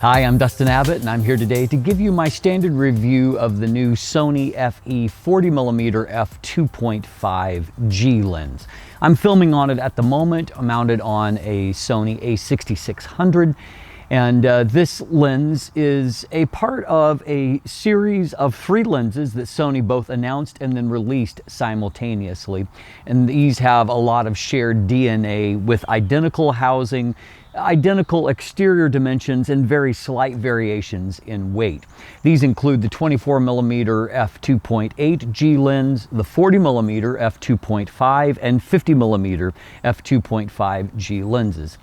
Hi, I'm Dustin Abbott, and I'm here today to give you my standard review of the new Sony FE 40mm F2.5 G lens. I'm filming on it at the moment, mounted on a Sony a6600, and this lens is a part of a series of 3 lenses that Sony both announced and then released simultaneously. And these have a lot of shared DNA with identical housing, identical exterior dimensions, and very slight variations in weight. These include the 24mm f2.8 G lens, the 40mm f2.5, and 50mm f2.5 G lenses.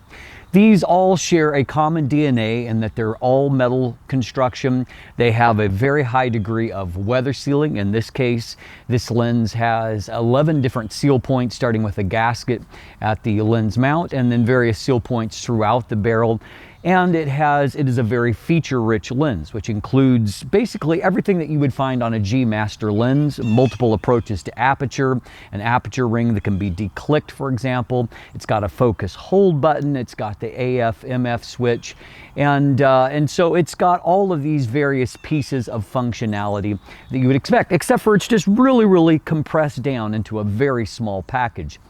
These all share a common DNA in that they're all metal construction. They have a very high degree of weather sealing. In this case, this lens has 11 different seal points, starting with a gasket at the lens mount and then various seal points throughout the barrel. And it is a very feature-rich lens, which includes basically everything that you would find on a G Master lens, multiple approaches to aperture, an aperture ring that can be declicked, for example. It's got a focus hold button, it's got the AF/MF switch, and so it's got all of these various pieces of functionality that you would expect, except for it's just really compressed down into a very small package.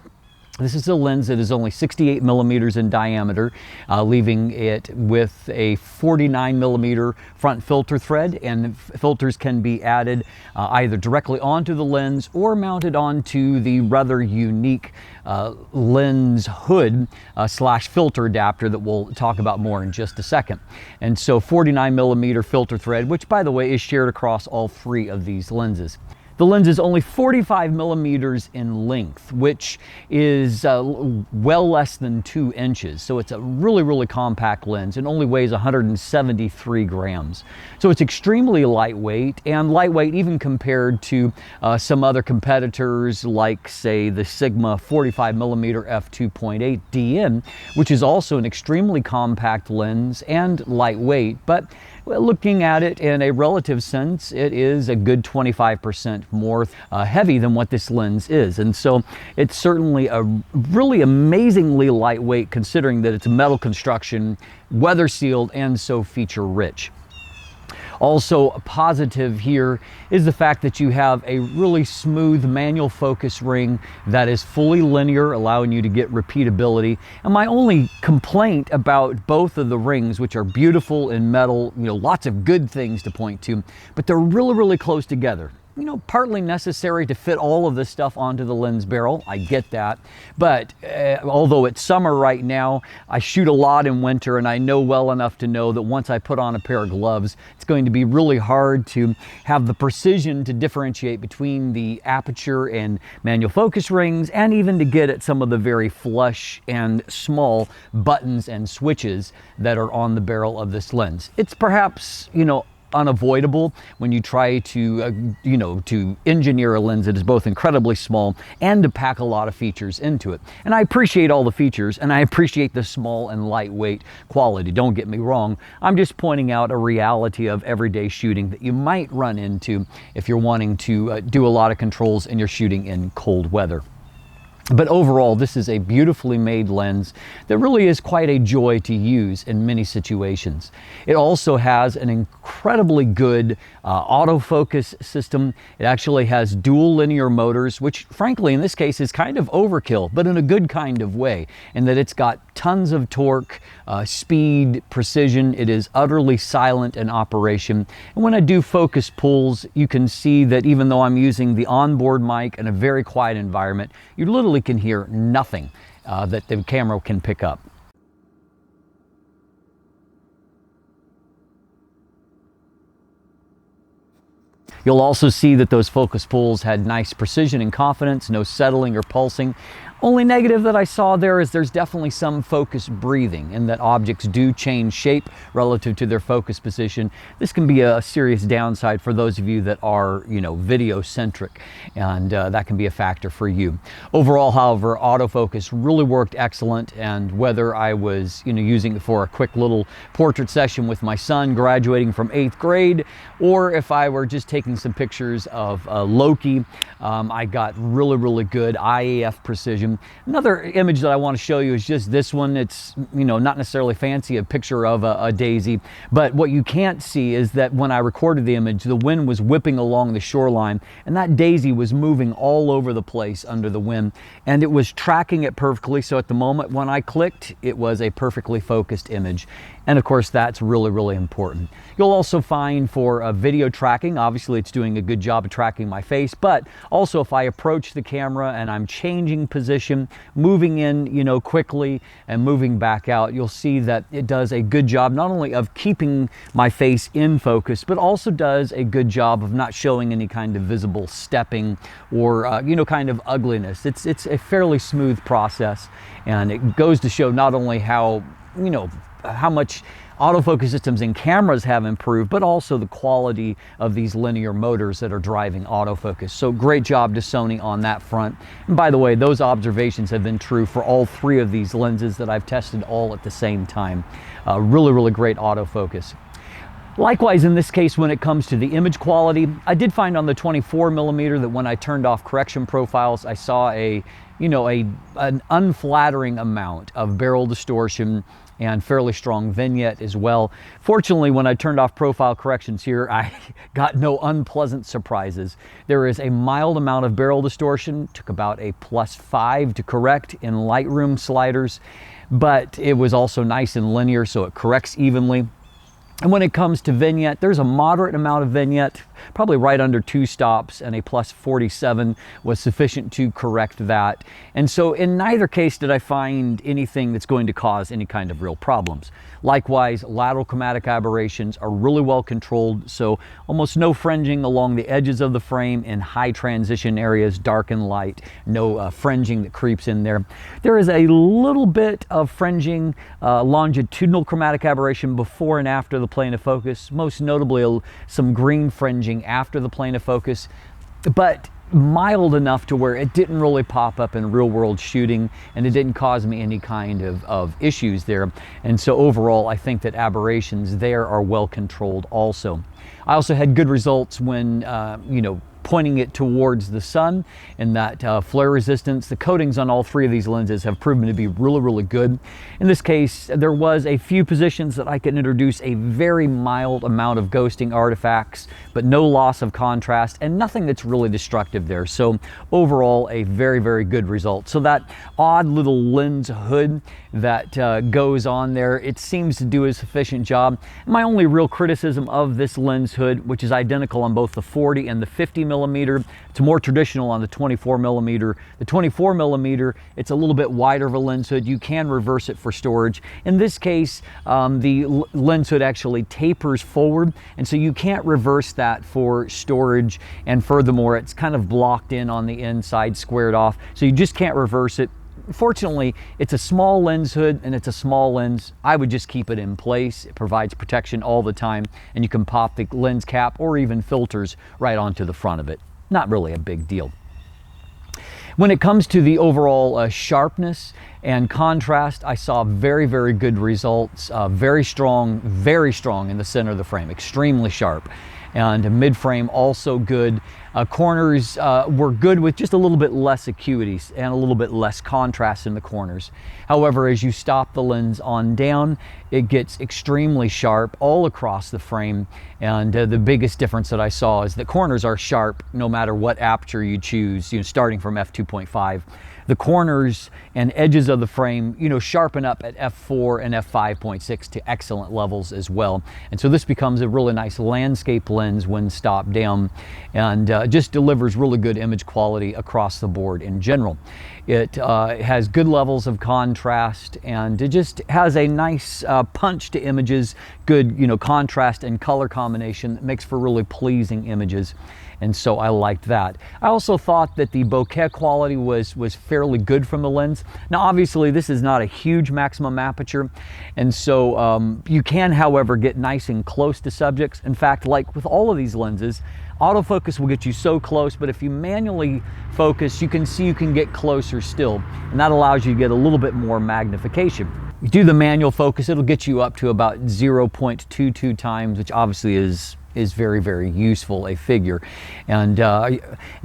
This is a lens that is only 68mm in diameter, leaving it with a 49mm front filter thread, and filters can be added either directly onto the lens or mounted onto the rather unique lens hood slash filter adapter that we'll talk about more in just a second. And so 49mm filter thread, which by the way is shared across all 3 of these lenses. The lens is only 45mm in length, which is well less than 2 inches. So it's a really compact lens and only weighs 173 grams. So it's extremely lightweight, and lightweight even compared to some other competitors like, say, the Sigma 45mm f2.8 DN, which is also an extremely compact lens and lightweight. But looking at it in a relative sense, it is a good 25% more heavy than what this lens is. And so it's certainly a really amazingly lightweight, considering that it's a metal construction, weather sealed, and so feature rich. Also positive here is the fact that you have a really smooth manual focus ring that is fully linear, allowing you to get repeatability. And my only complaint about both of the rings, which are beautiful in metal, lots of good things to point to, but they're really close together. Partly necessary to fit all of this stuff onto the lens barrel. I get that. But although it's summer right now, I shoot a lot in winter, and I know well enough to know that once I put on a pair of gloves, it's going to be really hard to have the precision to differentiate between the aperture and manual focus rings, and even to get at some of the very flush and small buttons and switches that are on the barrel of this lens. It's perhaps, unavoidable when you try to to engineer a lens that is both incredibly small and to pack a lot of features into it. And I appreciate all the features, and I appreciate the small and lightweight quality, don't get me wrong. I'm just pointing out a reality of everyday shooting that you might run into if you're wanting to do a lot of controls and you're shooting in cold weather. But overall, this is a beautifully made lens that really is quite a joy to use in many situations. It also has an incredibly good autofocus system. It actually has dual linear motors, which frankly in this case is kind of overkill, but in a good kind of way, in that it's got tons of torque, speed, precision. It is utterly silent in operation. And when I do focus pulls, you can see that even though I'm using the onboard mic in a very quiet environment, you literally can hear nothing that the camera can pick up. You'll also see that those focus pulls had nice precision and confidence, no settling or pulsing. Only negative that I saw there is there's definitely some focus breathing, in that objects do change shape relative to their focus position. This can be a serious downside for those of you that are, video centric, and that can be a factor for you. Overall, however, autofocus really worked excellent, and whether I was, using it for a quick little portrait session with my son graduating from 8th grade, or if I were just taking some pictures of Loki, I got really good IAF precision And another image that I want to show you is just this one. It's, you know, not necessarily fancy, a picture of a daisy, but what you can't see is that when I recorded the image, the wind was whipping along the shoreline, and that daisy was moving all over the place under the wind, and it was tracking it perfectly. So at the moment when I clicked, it was a perfectly focused image. And of course, that's really, really important. You'll also find for video tracking, obviously it's doing a good job of tracking my face, but also if I approach the camera and I'm changing position, moving in, you know, quickly and moving back out, you'll see that it does a good job not only of keeping my face in focus, but also does a good job of not showing any kind of visible stepping or, you know, kind of ugliness. It's a fairly smooth process, and it goes to show not only how, you know, how much autofocus systems and cameras have improved, but also the quality of these linear motors that are driving autofocus. So great job to Sony on that front. And by the way, those observations have been true for all three of these lenses that I've tested all at the same time. Really, really great autofocus. Likewise, in this case, when it comes to the image quality, I did find on the 24mm that when I turned off correction profiles, I saw an unflattering amount of barrel distortion and fairly strong vignette as well. Fortunately, when I turned off profile corrections here, I got no unpleasant surprises. There is a mild amount of barrel distortion, took about a +5 to correct in Lightroom sliders, but it was also nice and linear, so it corrects evenly. And when it comes to vignette, there's a moderate amount of vignette, probably right under 2 stops, and a +47 was sufficient to correct that. And so in neither case did I find anything that's going to cause any kind of real problems. Likewise, lateral chromatic aberrations are really well controlled, so almost no fringing along the edges of the frame in high transition areas, dark and light, no fringing that creeps in there. There is a little bit of fringing, longitudinal chromatic aberration before and after the plane of focus, most notably some green fringing after the plane of focus, but mild enough to where it didn't really pop up in real world shooting, and it didn't cause me any kind of issues there. And so overall, I think that aberrations there are well controlled also. I also had good results when, you know, pointing it towards the sun, and that flare resistance. The coatings on all three of these lenses have proven to be really, really good. In this case, there was a few positions that I could introduce a very mild amount of ghosting artifacts, but no loss of contrast and nothing that's really destructive there. So overall, a very, very good result. So that odd little lens hood that goes on there, it seems to do a sufficient job. My only real criticism of this lens hood, which is identical on both the 40 and the 50mm, it's more traditional on the 24mm. The 24mm, it's a little bit wider of a lens hood. You can reverse it for storage. In this case, the lens hood actually tapers forward, and so you can't reverse that for storage. And furthermore, it's kind of blocked in on the inside, squared off, so you just can't reverse it. Fortunately, it's a small lens hood and it's a small lens. I would just keep it in place. It provides protection all the time, and you can pop the lens cap or even filters right onto the front of it. Not really a big deal. When it comes to the overall sharpness and contrast, I saw very, very good results. Very strong in the center of the frame, extremely sharp. And mid-frame also good. Corners were good with just a little bit less acuity and a little bit less contrast in the corners. However, as you stop the lens on down, it gets extremely sharp all across the frame. And the biggest difference that I saw is that corners are sharp no matter what aperture you choose, you know, starting from f2.5. The corners and edges of the frame, you know, sharpen up at f4 and f5.6 to excellent levels as well. And so this becomes a really nice landscape lens when stopped down, and just delivers really good image quality across the board in general. It has good levels of contrast, and it just has a nice punch to images, good, you know, contrast and color combination that makes for really pleasing images. And so I liked that. I also thought that the bokeh quality was fairly good from the lens. Now obviously this is not a huge maximum aperture, and so you can, however, get nice and close to subjects. In fact, like with all of these lenses, autofocus will get you so close, but if you manually focus, you can see you can get closer still, and that allows you to get a little bit more magnification. You do the manual focus, it'll get you up to about 0.22 times, which obviously is is very, very useful, a figure. And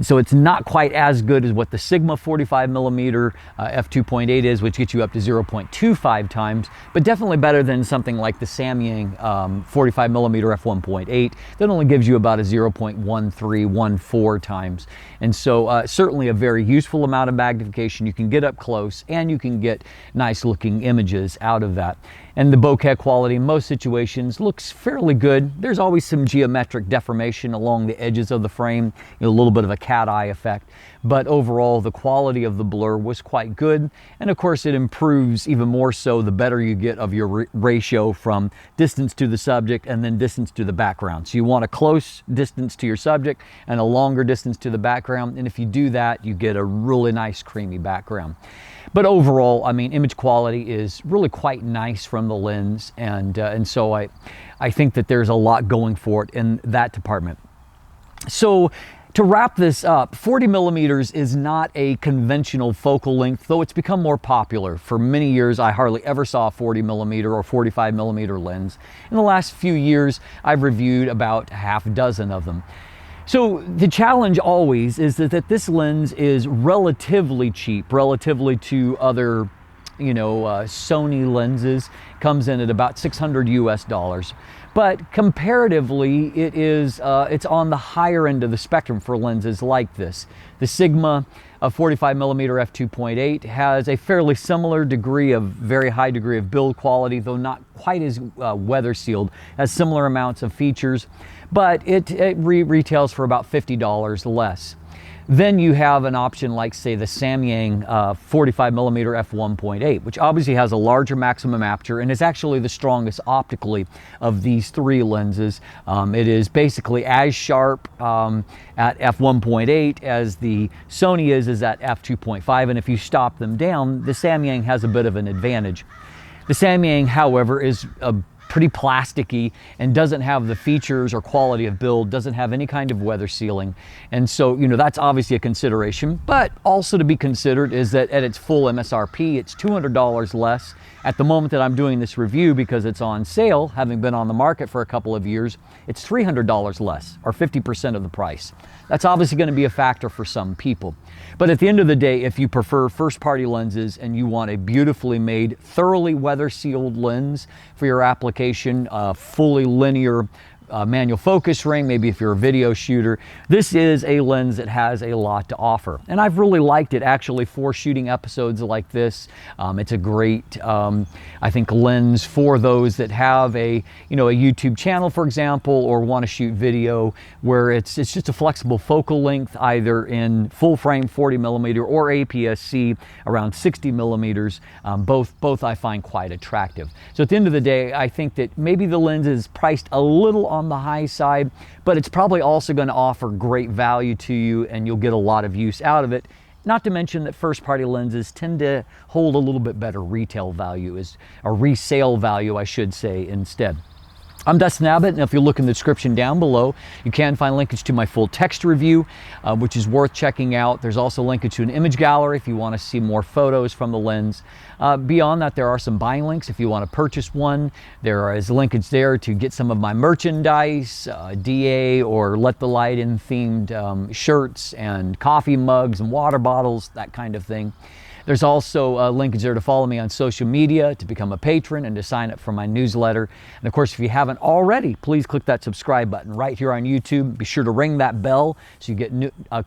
so it's not quite as good as what the Sigma 45mm f2.8 is, which gets you up to 0.25 times, but definitely better than something like the Samyang 45mm f1.8 that only gives you about a 0.1314 times. And so certainly a very useful amount of magnification. You can get up close and you can get nice looking images out of that. And the bokeh quality in most situations looks fairly good. There's always some geometric deformation along the edges of the frame, a little bit of a cat eye effect, but overall the quality of the blur was quite good. And of course it improves even more so the better you get of your ratio from distance to the subject and then distance to the background. So you want a close distance to your subject and a longer distance to the background, and if you do that you get a really nice creamy background. But overall, I mean, image quality is really quite nice from the lens, and so I think that there's a lot going for it in that department. So to wrap this up, 40mm is not a conventional focal length, though it's become more popular. For many years, I hardly ever saw a 40mm or 45mm lens. In the last few years, I've reviewed about half a dozen of them. So the challenge always is that this lens is relatively cheap, relatively to other, Sony lenses. Comes in at about $600 US. But comparatively, it's on the higher end of the spectrum for lenses like this. The Sigma 45mm f2.8 has a fairly similar degree of, very high degree of build quality, though not quite as weather sealed, has similar amounts of features, but it retails for about $50 less. Then you have an option like, say, the Samyang 45mm f1.8, which obviously has a larger maximum aperture and is actually the strongest optically of these three lenses. It is basically as sharp at f1.8 as the Sony is at f2.5, and if you stop them down, the Samyang has a bit of an advantage. The Samyang, however, is pretty plasticky and doesn't have the features or quality of build, doesn't have any kind of weather sealing. And so, that's obviously a consideration, but also to be considered is that at its full MSRP, it's $200 less. At the moment that I'm doing this review, because it's on sale, having been on the market for a couple of years, it's $300 less, or 50% of the price. That's obviously going to be a factor for some people. But at the end of the day, if you prefer first-party lenses and you want a beautifully made, thoroughly weather-sealed lens for your application, fully linear manual focus ring, maybe if you're a video shooter, this is a lens that has a lot to offer. And I've really liked it actually for shooting episodes like this. It's a great, I think, lens for those that have a YouTube channel, for example, or want to shoot video where it's just a flexible focal length, either in full frame 40mm or APS-C around 60mm. Both I find quite attractive. So at the end of the day, I think that maybe the lens is priced a little on the high side, but it's probably also going to offer great value to you and you'll get a lot of use out of it. Not to mention that first-party lenses tend to hold a little bit better retail value, or resale value, I should say, instead. I'm Dustin Abbott, and if you look in the description down below, you can find linkage to my full text review, which is worth checking out. There's also linkage to an image gallery if you want to see more photos from the lens. Beyond that, there are some buying links if you want to purchase one. There is linkage there to get some of my merchandise, DA or Let the Light In themed shirts and coffee mugs and water bottles, that kind of thing. There's also a linkage there to follow me on social media, to become a patron, and to sign up for my newsletter. And of course, if you haven't already, please click that subscribe button right here on YouTube. Be sure to ring that bell so you get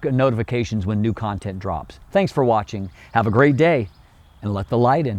notifications when new content drops. Thanks for watching. Have a great day, and let the light in.